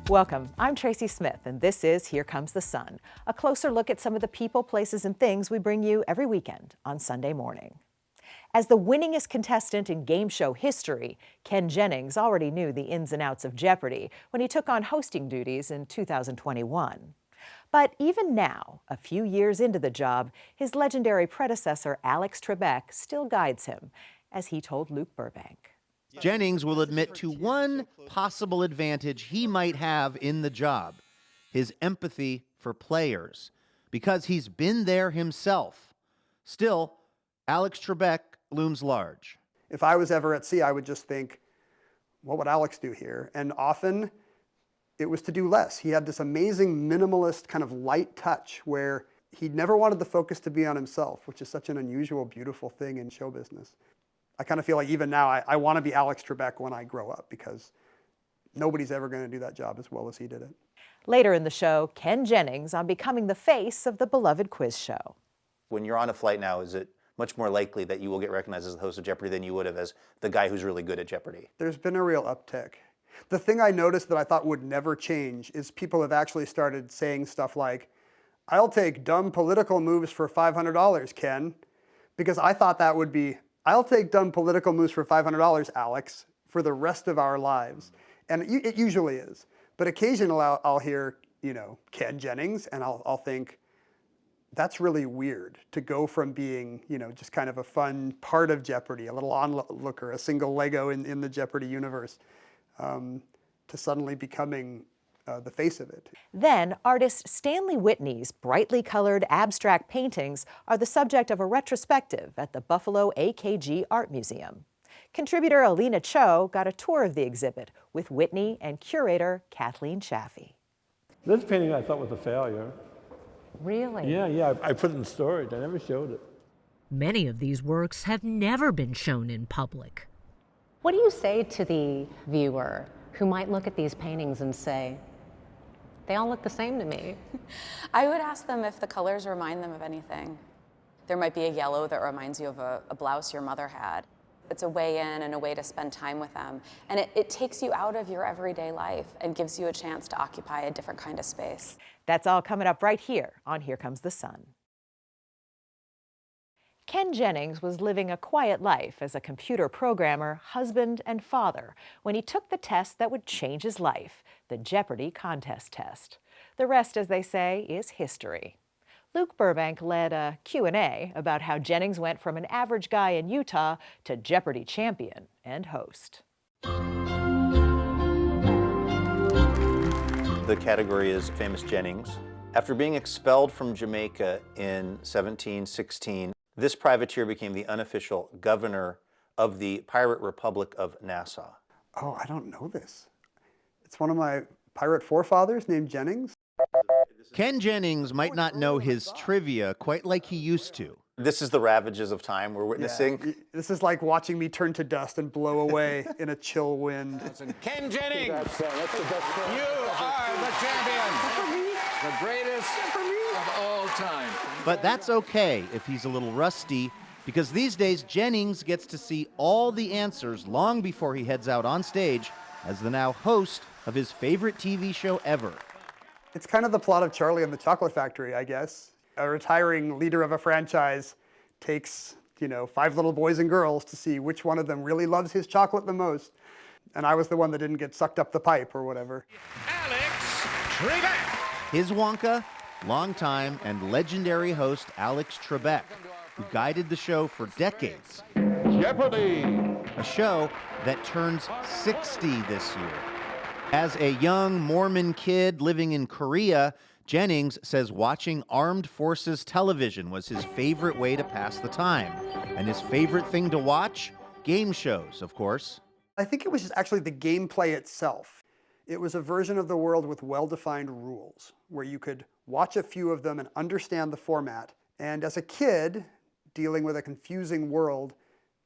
Welcome. I'm Tracy Smith, and this is Here Comes the Sun, a closer look at some of the people, places, and things we bring you every weekend on Sunday morning. As the winningest contestant in game show history, Ken Jennings already knew the ins and outs of Jeopardy when he took on hosting duties in 2021. But even now, a few years into the job, his legendary predecessor, Alex Trebek, still guides him, as he told Luke Burbank. Jennings will admit to one possible advantage he might have in the job: his empathy for players, because he's been there himself. Still, Alex Trebek looms large. If I was ever at sea, I would just think, what would Alex do here? And often it was to do less. He had this amazing minimalist kind of light touch where he never wanted the focus to be on himself, which is such an unusual, beautiful thing in show business. I kind of feel like even now I want to be Alex Trebek when I grow up, because nobody's ever going to do that job as well as he did it. Later in the show, Ken Jennings on becoming the face of the beloved quiz show. When you're on a flight now, is it much more likely that you will get recognized as the host of Jeopardy than you would have as the guy who's really good at Jeopardy? There's been a real uptick. The thing I noticed that I thought would never change is people have actually started saying stuff like, "I'll take dumb political moves for $500, Ken," because I thought that would be, "I'll take dumb political moves for $500, Alex, for the rest of our lives." And it usually is. But occasionally I'll hear, Ken Jennings, and I'll think, that's really weird to go from being, just kind of a fun part of Jeopardy, a little onlooker, a single Lego in the Jeopardy universe, to suddenly becoming the face of it. Then, artist Stanley Whitney's brightly colored abstract paintings are the subject of a retrospective at the Buffalo AKG Art Museum. Contributor Alina Cho got a tour of the exhibit with Whitney and curator Kathleen Chaffee. This painting I thought was a failure. Really? Yeah, I put it in storage. I never showed it. Many of these works have never been shown in public. What do you say to the viewer who might look at these paintings and say, they all look the same to me? I would ask them if the colors remind them of anything. There might be a yellow that reminds you of a blouse your mother had. It's a way in and a way to spend time with them. And it takes you out of your everyday life and gives you a chance to occupy a different kind of space. That's all coming up right here on Here Comes the Sun. Ken Jennings was living a quiet life as a computer programmer, husband, and father when he took the test that would change his life, the Jeopardy contest test. The rest, as they say, is history. Luke Burbank led a Q&A about how Jennings went from an average guy in Utah to Jeopardy champion and host. The category is Famous Jennings. After being expelled from Jamaica in 1716, this privateer became the unofficial governor of the pirate republic of Nassau. Oh, I don't know this. It's one of my pirate forefathers named Jennings. Ken Jennings might not know his trivia quite like he used to. This is the ravages of time we're witnessing. Yeah, this is like watching me turn to dust and blow away in a chill wind. Ken Jennings, you are the champion, the greatest of all time. But that's okay if he's a little rusty, because these days Jennings gets to see all the answers long before he heads out on stage as the now host of his favorite TV show ever. It's kind of the plot of Charlie and the Chocolate Factory, I guess. A retiring leader of a franchise takes, 5 little boys and girls to see which one of them really loves his chocolate the most. And I was the one that didn't get sucked up the pipe or whatever. Alex Trebek. His Wonka, longtime and legendary host Alex Trebek, who guided the show for decades. Jeopardy. A show that turns 60 this year. As a young Mormon kid living in Korea, Jennings says watching armed forces television was his favorite way to pass the time. And his favorite thing to watch? Game shows, of course. I think it was just actually the gameplay itself. It was a version of the world with well-defined rules, where you could watch a few of them and understand the format. And as a kid, dealing with a confusing world,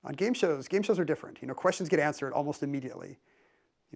on game shows are different. Questions get answered almost immediately.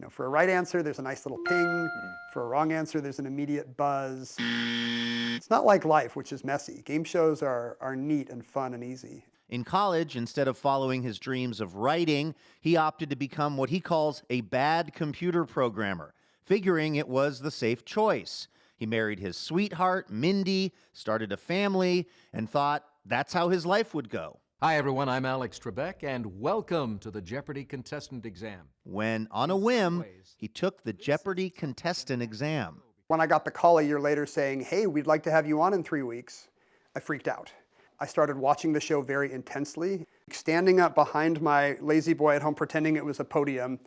For a right answer, there's a nice little ping. For a wrong answer, there's an immediate buzz. It's not like life, which is messy. Game shows are neat and fun and easy. In college, instead of following his dreams of writing, he opted to become what he calls a bad computer programmer, figuring it was the safe choice. He married his sweetheart, Mindy, started a family, and thought that's how his life would go. Hi, everyone. I'm Alex Trebek, and welcome to the Jeopardy contestant exam. When, on a whim, he took the Jeopardy contestant exam. When I got the call a year later saying, hey, we'd like to have you on in 3 weeks, I freaked out. I started watching the show very intensely, standing up behind my lazy boy at home, pretending it was a podium,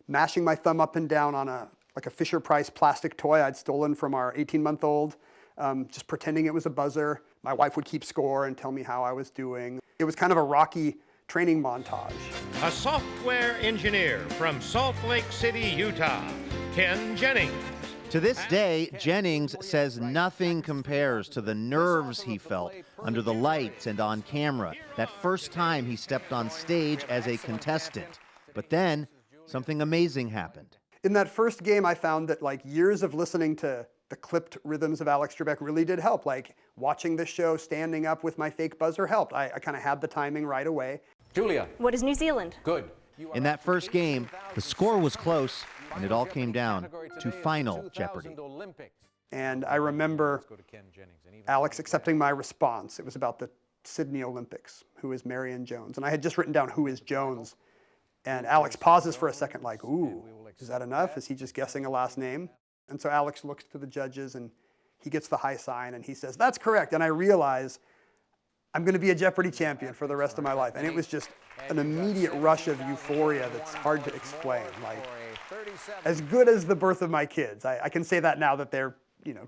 mashing my thumb up and down on a Fisher-Price plastic toy I'd stolen from our 18-month-old, just pretending it was a buzzer. My wife would keep score and tell me how I was doing. It was kind of a rocky training montage. A software engineer from Salt Lake City, Utah, Ken Jennings. To this day, Jennings says nothing compares to the nerves he felt under the lights and on camera that first time he stepped on stage as a contestant. But then, something amazing happened. In that first game, I found that years of listening to the clipped rhythms of Alex Trebek really did help. Watching the show, standing up with my fake buzzer helped. I kind of had the timing right away. Julia. What is New Zealand? Good. In that first game, the score was close, and it all came down to Final Jeopardy. And I remember Alex accepting my response. It was about the Sydney Olympics. Who is Marion Jones? And I had just written down, who is Jones? And Alex pauses for a second like, ooh, is that enough? Is he just guessing a last name? And so Alex looks to the judges and he gets the high sign and he says, that's correct. And I realize I'm going to be a Jeopardy champion for the rest of my life. And it was just an immediate rush of euphoria that's hard to explain. As good as the birth of my kids. I can say that now that they're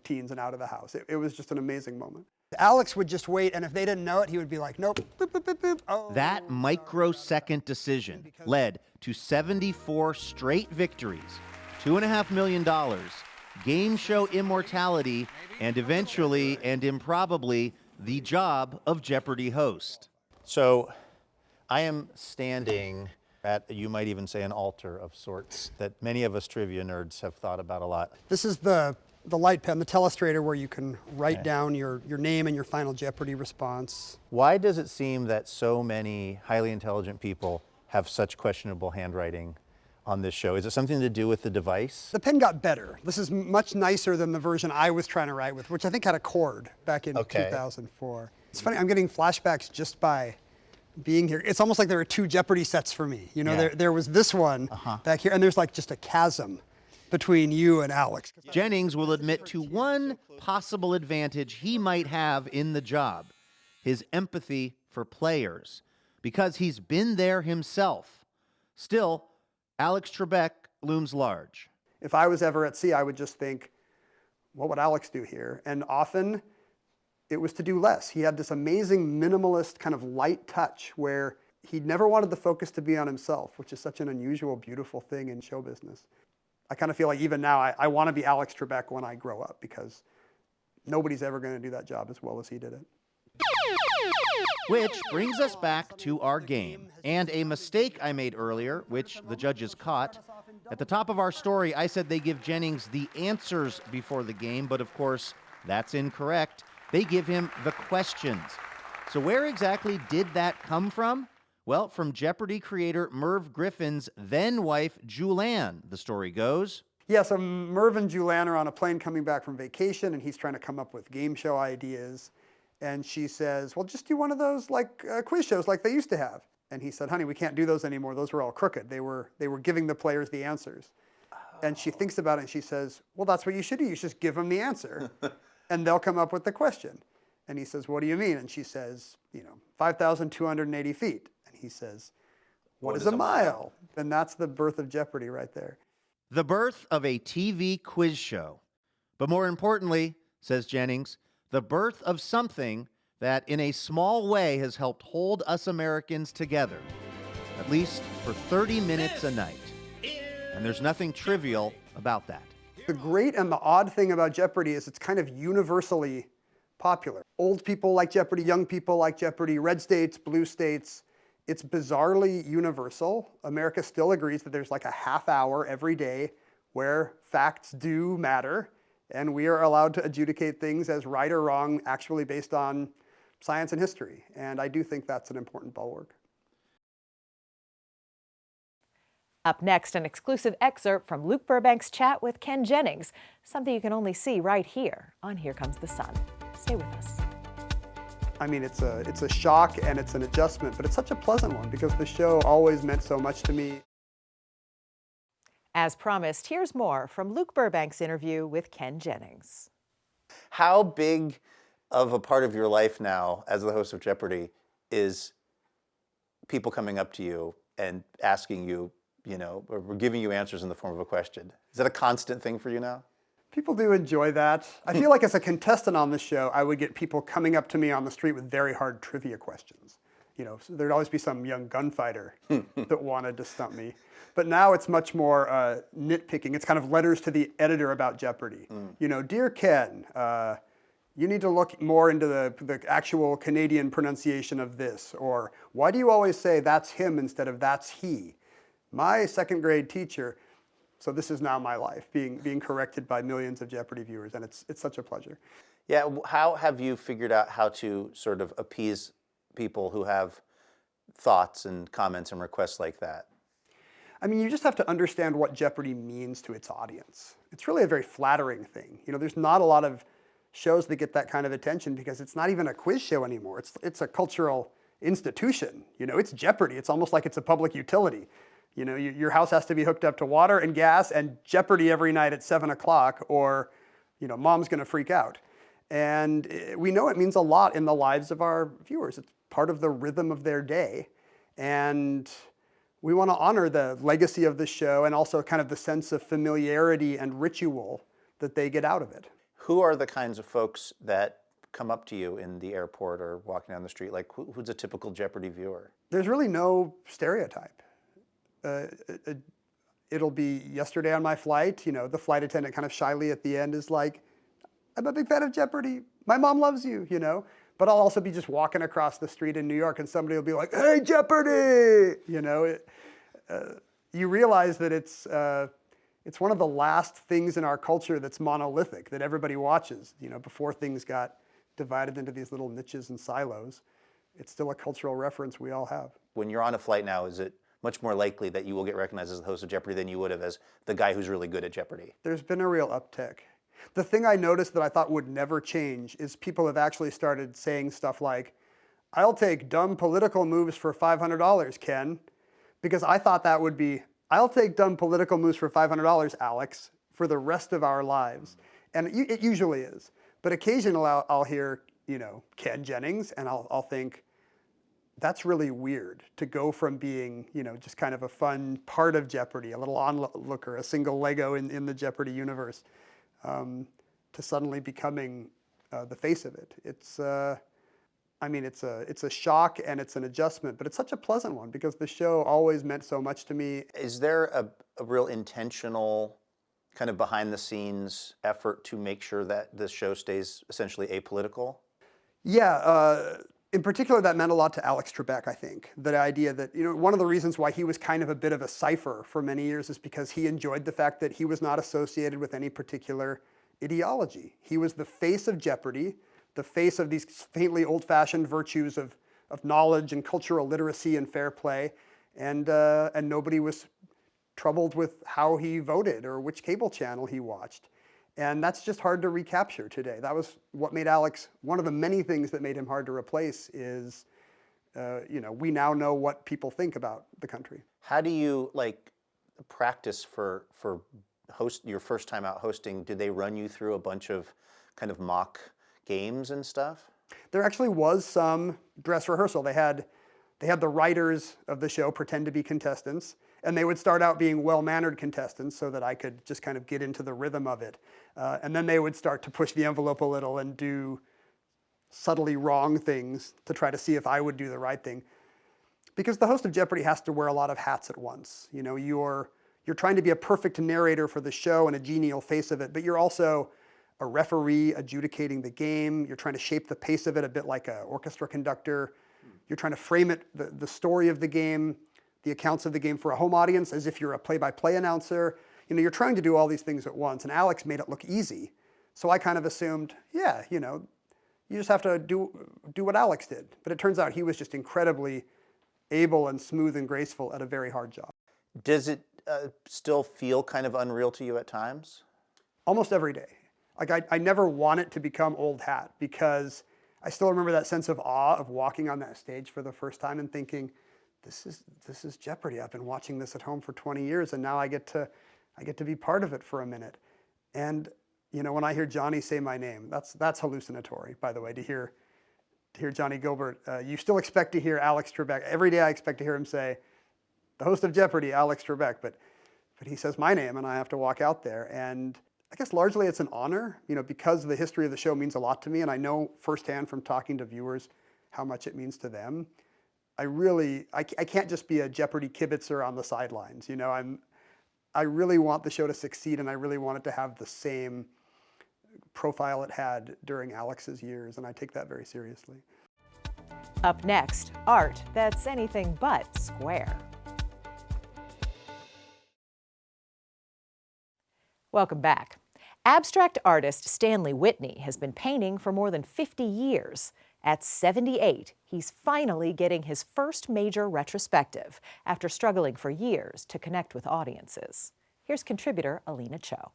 teens and out of the house. It was just an amazing moment. Alex would just wait, and if they didn't know it, he would be like, nope, boop, boop, boop, boop. Oh. That microsecond decision led to 74 straight victories, $2.5 million, game show immortality, and eventually, and improbably, the job of Jeopardy host. So I am standing at, you might even say, an altar of sorts that many of us trivia nerds have thought about a lot. This is the light pen, the telestrator, where you can write down your name and your final Jeopardy response. Why does it seem that so many highly intelligent people have such questionable handwriting on this show? Is it something to do with the device? The pen got better. This is much nicer than the version I was trying to write with, which I think had a cord back in 2004. It's funny, I'm getting flashbacks just by being here. It's almost like there are two Jeopardy sets for me. There was this one back here, and there's just a chasm between you and Alex. Jennings will admit to one possible advantage he might have in the job, his empathy for players, because he's been there himself. Still, Alex Trebek looms large. If I was ever at sea, I would just think, what would Alex do here? And often it was to do less. He had this amazing minimalist kind of light touch where he never wanted the focus to be on himself, which is such an unusual, beautiful thing in show business. I kind of feel like even now I want to be Alex Trebek when I grow up, because nobody's ever going to do that job as well as he did it. Which brings us back to our game, and a mistake I made earlier, which the judges caught. At the top of our story, I said they give Jennings the answers before the game, but of course, that's incorrect. They give him the questions. So where exactly did that come from? Well, from Jeopardy creator Merv Griffin's then-wife, Julianne, the story goes. Yeah, so Merv and Julianne are on a plane coming back from vacation, and he's trying to come up with game show ideas. And she says, well, just do one of those quiz shows like they used to have. And he said, honey, we can't do those anymore. Those were all crooked. They were giving the players the answers. And she thinks about it, and she says, well, that's what you should do. You should just give them the answer, and they'll come up with the question. And he says, what do you mean? And she says, 5,280 feet. And he says, what is a mile? And that's the birth of Jeopardy right there. The birth of a TV quiz show. But more importantly, says Jennings, the birth of something that in a small way has helped hold us Americans together, at least for 30 minutes a night. And there's nothing trivial about that. The great and the odd thing about Jeopardy is it's kind of universally popular. Old people like Jeopardy, young people like Jeopardy, red states, blue states. It's bizarrely universal. America still agrees that there's a half hour every day where facts do matter, and we are allowed to adjudicate things as right or wrong, actually based on science and history. And I do think that's an important bulwark. Up next, an exclusive excerpt from Luke Burbank's chat with Ken Jennings, something you can only see right here on Here Comes the Sun. Stay with us. I mean, it's a shock and it's an adjustment, but it's such a pleasant one because the show always meant so much to me. As promised, here's more from Luke Burbank's interview with Ken Jennings. How big of a part of your life now as the host of Jeopardy is people coming up to you and asking you, or giving you answers in the form of a question? Is that a constant thing for you now? People do enjoy that. I feel like as a contestant on the show, I would get people coming up to me on the street with very hard trivia questions. So there'd always be some young gunfighter that wanted to stump me. But now it's much more nitpicking. It's kind of letters to the editor about Jeopardy. Dear Ken, you need to look more into the actual Canadian pronunciation of this. Or why do you always say that's him instead of that's he? My second grade teacher. So this is now my life, being corrected by millions of Jeopardy viewers, and it's such a pleasure. Yeah, how have you figured out how to sort of appease people who have thoughts and comments and requests like that? I mean, you just have to understand what Jeopardy means to its audience. It's really a very flattering thing. There's not a lot of shows that get that kind of attention because it's not even a quiz show anymore. It's a cultural institution. It's Jeopardy. It's almost like it's a public utility. Your house has to be hooked up to water and gas and Jeopardy every night at 7 o'clock or, mom's going to freak out. And we know it means a lot in the lives of our viewers. It's part of the rhythm of their day. And we want to honor the legacy of the show and also kind of the sense of familiarity and ritual that they get out of it. Who are the kinds of folks that come up to you in the airport or walking down the street? Like, who's a typical Jeopardy viewer? There's really no stereotype. It'll be yesterday on my flight, the flight attendant kind of shyly at the end is like, I'm a big fan of Jeopardy. My mom loves you, But I'll also be just walking across the street in New York and somebody will be like, hey, Jeopardy! You realize that it's one of the last things in our culture that's monolithic, that everybody watches, before things got divided into these little niches and silos. It's still a cultural reference we all have. When you're on a flight now, is it much more likely that you will get recognized as the host of Jeopardy than you would have as the guy who's really good at Jeopardy? There's been a real uptick. The thing I noticed that I thought would never change is people have actually started saying stuff like, I'll take dumb political moves for $500, Ken. Because I thought that would be, I'll take dumb political moves for $500, Alex, for the rest of our lives. And it usually is. But occasionally I'll hear, Ken Jennings, and I'll think, that's really weird to go from being, just kind of a fun part of Jeopardy, a little onlooker, a single Lego in the Jeopardy universe, to suddenly becoming the face of it. It's a shock and it's an adjustment, but it's such a pleasant one because the show always meant so much to me. Is there a real intentional kind of behind the scenes effort to make sure that this show stays essentially apolitical? Yeah. In particular, that meant a lot to Alex Trebek, I think. The idea that, one of the reasons why he was kind of a bit of a cipher for many years is because he enjoyed the fact that he was not associated with any particular ideology. He was the face of Jeopardy, the face of these faintly old-fashioned virtues of knowledge and cultural literacy and fair play, and nobody was troubled with how he voted or which cable channel he watched. And that's just hard to recapture today. That was what made Alex, one of the many things that made him hard to replace is, we now know what people think about the country. How do you practice for your first time out hosting? Did they run you through a bunch of kind of mock games and stuff? There actually was some dress rehearsal. They had the writers of the show pretend to be contestants, and they would start out being well-mannered contestants so that I could just kind of get into the rhythm of it. And then they would start to push the envelope a little and do subtly wrong things to try to see if I would do the right thing. Because the host of Jeopardy has to wear a lot of hats at once. You're trying to be a perfect narrator for the show and a genial face of it, but you're also a referee adjudicating the game. You're trying to shape the pace of it a bit like an orchestra conductor. You're trying to frame it, the story of the game, the accounts of the game for a home audience as if you're a play-by-play announcer. You're trying to do all these things at once, and Alex made it look easy. So I kind of assumed, yeah, you just have to do what Alex did. But it turns out he was just incredibly able and smooth and graceful at a very hard job. Does it still feel kind of unreal to you at times? Almost every day. Like I never want it to become old hat, because I still remember that sense of awe of walking on that stage for the first time and thinking, this is Jeopardy. I've been watching this at home for 20 years, and now I get to be part of it for a minute. And you know, when I hear Johnny say my name, that's hallucinatory, by the way, to hear Johnny Gilbert. You still expect to hear Alex Trebek. Every day I expect to hear him say, the host of Jeopardy, Alex Trebek, but he says my name and I have to walk out there. And I guess largely it's an honor, you know, because the history of the show means a lot to me, and I know firsthand from talking to viewers how much it means to them. I can't just be a Jeopardy kibitzer on the sidelines, you know. I really want the show to succeed, and I really want it to have the same profile it had during Alex's years, and I take that very seriously. Up next, art that's anything but square. Welcome back. Abstract artist Stanley Whitney has been painting for more than 50 years. At 78, he's finally getting his first major retrospective after struggling for years to connect with audiences. Here's contributor Alina Cho.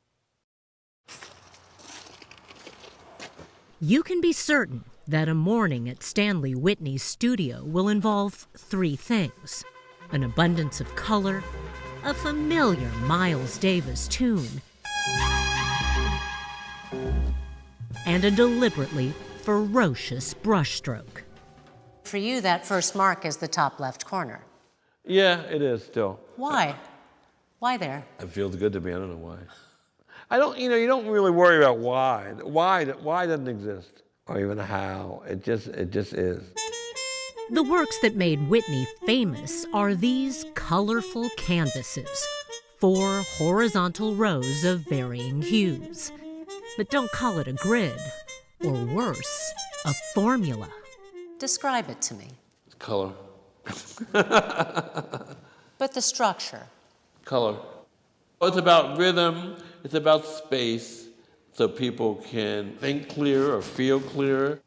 You can be certain that a morning at Stanley Whitney's studio will involve three things: an abundance of color, a familiar Miles Davis tune, and a deliberately ferocious brushstroke. For you, that first mark is the top left corner. Yeah, it is still. Why? Why there? It feels good to me. I don't know why. I don't, you know, you don't really worry about why. Why doesn't exist, or even how. It just is. The works that made Whitney famous are these colorful canvases, 4 horizontal rows of varying hues. But don't call it a grid, or worse, a formula. Describe it to me. Color. But the structure. Color. It's about rhythm. It's about space, so people can think clear or feel clear.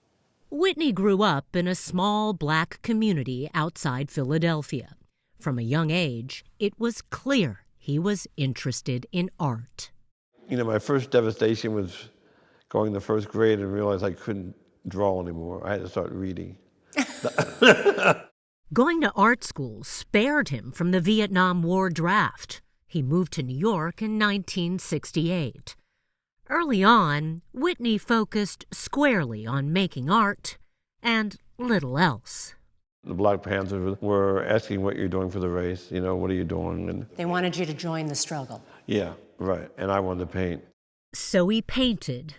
Whitney grew up in a small black community outside Philadelphia. From a young age, it was clear he was interested in art. You know, my first devastation was going to first grade and realized I couldn't draw anymore. I had to start reading. Going to art school spared him from the Vietnam War draft. He moved to New York in 1968. Early on, Whitney focused squarely on making art and little else. The Black Panthers were asking what you're doing for the race. You know, what are you doing? And They wanted you to join the struggle. yeah, right. And I wanted to paint. So he painted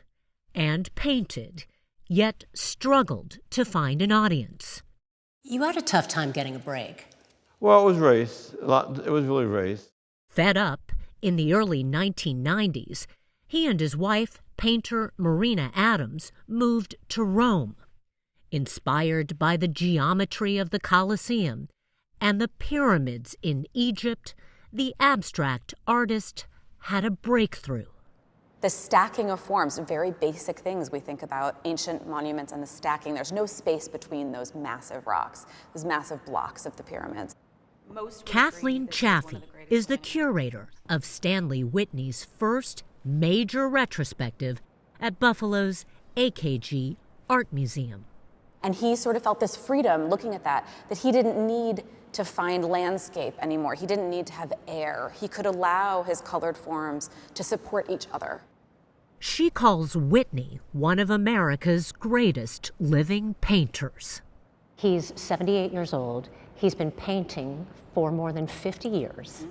and painted, yet struggled to find an audience. You had a tough time getting a break. Well, it was race. It was really race. Fed up, in the early 1990s, he and his wife, painter Marina Adams, moved to Rome. Inspired by the geometry of the Colosseum and the pyramids in Egypt, the abstract artist had a breakthrough. The stacking of forms, very basic things we think about, ancient monuments and the stacking. There's no space between those massive rocks, those massive blocks of the pyramids. Kathleen Chaffee is the curator of Stanley Whitney's first major retrospective at Buffalo's AKG Art Museum. And he sort of felt this freedom looking at that he didn't need to find landscape anymore. He didn't need to have air. He could allow his colored forms to support each other. She calls Whitney one of America's greatest living painters. He's 78 years old. He's been painting for more than 50 years.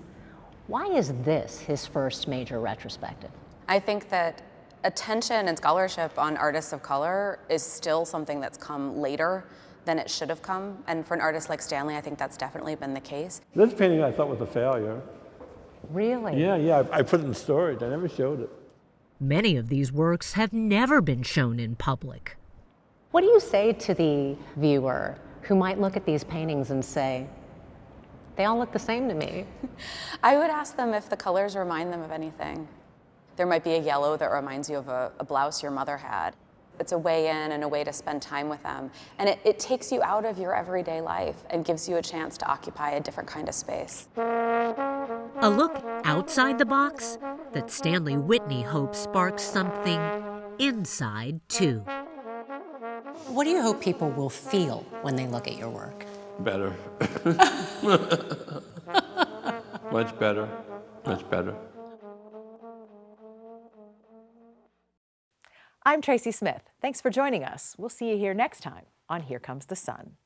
Why is this his first major retrospective? I think that attention and scholarship on artists of color is still something that's come later than it should have come. And for an artist like Stanley, I think that's definitely been the case. This painting I thought was a failure. Really? Yeah. I put it in storage. I never showed it. Many of these works have never been shown in public. What do you say to the viewer who might look at these paintings and say, they all look the same to me? I would ask them if the colors remind them of anything. There might be a yellow that reminds you of a blouse your mother had. It's a way in and a way to spend time with them. And it takes you out of your everyday life and gives you a chance to occupy a different kind of space. A look outside the box that Stanley Whitney hopes sparks something inside, too. What do you hope people will feel when they look at your work? Better. Much better. Much better. I'm Tracy Smith. Thanks for joining us. We'll see you here next time on Here Comes the Sun.